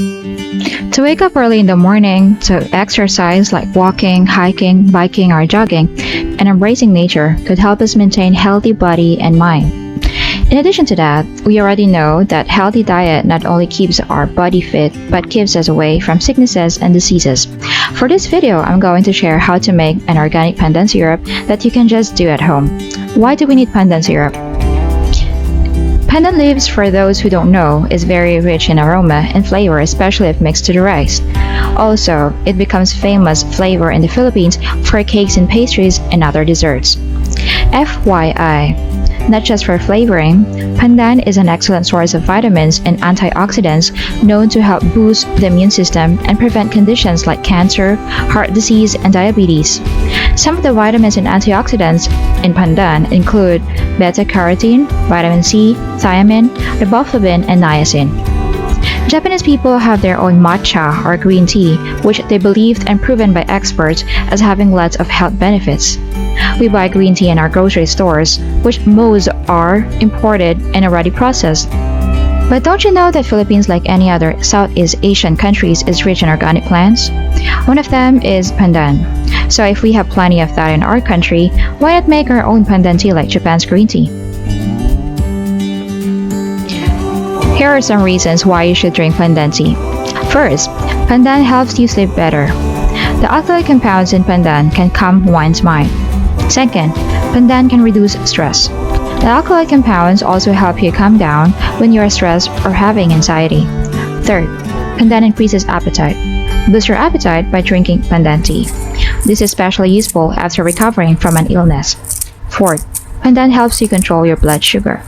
To wake up early in the morning, to exercise like walking, hiking, biking, or jogging, and embracing nature could help us maintain healthy body and mind. In addition to that, we already know that healthy diet not only keeps our body fit, but keeps us away from sicknesses and diseases. For this video, I'm going to share how to make an organic pandan syrup that you can just do at home. Why do we need pandan syrup? Pandan leaves, for those who don't know, is very rich in aroma and flavor, especially if mixed to the rice. Also, it becomes famous flavor in the Philippines for cakes and pastries and other desserts. FYI, not just for flavoring, pandan is an excellent source of vitamins and antioxidants known to help boost the immune system and prevent conditions like cancer, heart disease, and diabetes. Some of the vitamins and antioxidants in pandan include beta-carotene, vitamin C, thiamine, riboflavin, and niacin. Japanese people have their own matcha or green tea, which they believed and proven by experts as having lots of health benefits. We buy green tea in our grocery stores, which most are imported and already processed. But don't you know that Philippines, like any other Southeast Asian countries, is rich in organic plants? One of them is pandan. So if we have plenty of that in our country, why not make our own pandan tea like Japan's green tea? Here are some reasons why you should drink pandan tea. First, pandan helps you sleep better. The alkali compounds in pandan can calm one's mind. Second, pandan can reduce stress. The alkali compounds also help you calm down when you are stressed or having anxiety. Third, pandan increases appetite. Boost your appetite by drinking pandan tea. This is especially useful after recovering from an illness. Fourth, pandan helps you control your blood sugar.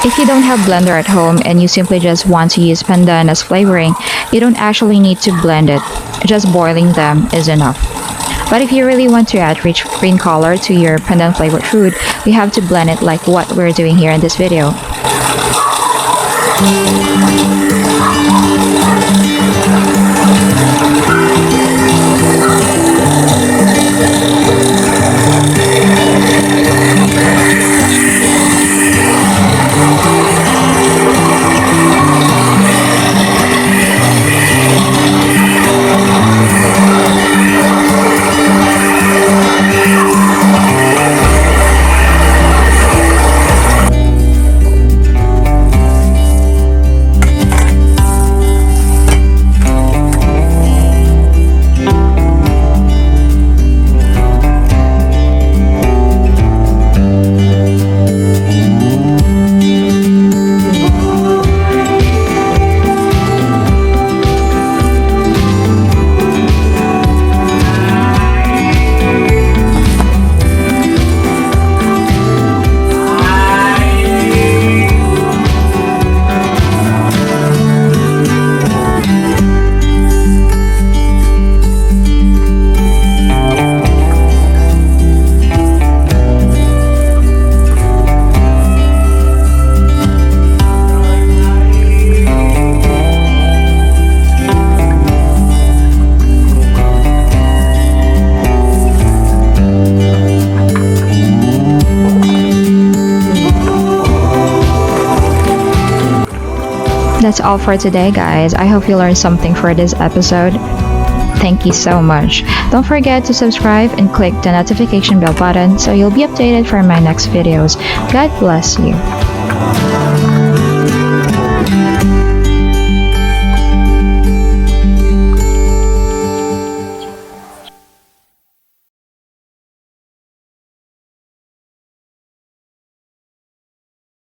If you don't have blender at home and you simply just want to use pandan as flavoring, you don't actually need to blend it. Just boiling them is enough. But if you really want to add rich green color to your pandan flavored food, you have to blend it like what we're doing here in this video. that's all for today, guys. I hope you learned something for this episode. Thank you so much. Don't forget to subscribe and click the notification bell button so you'll be updated for my next videos. God bless you.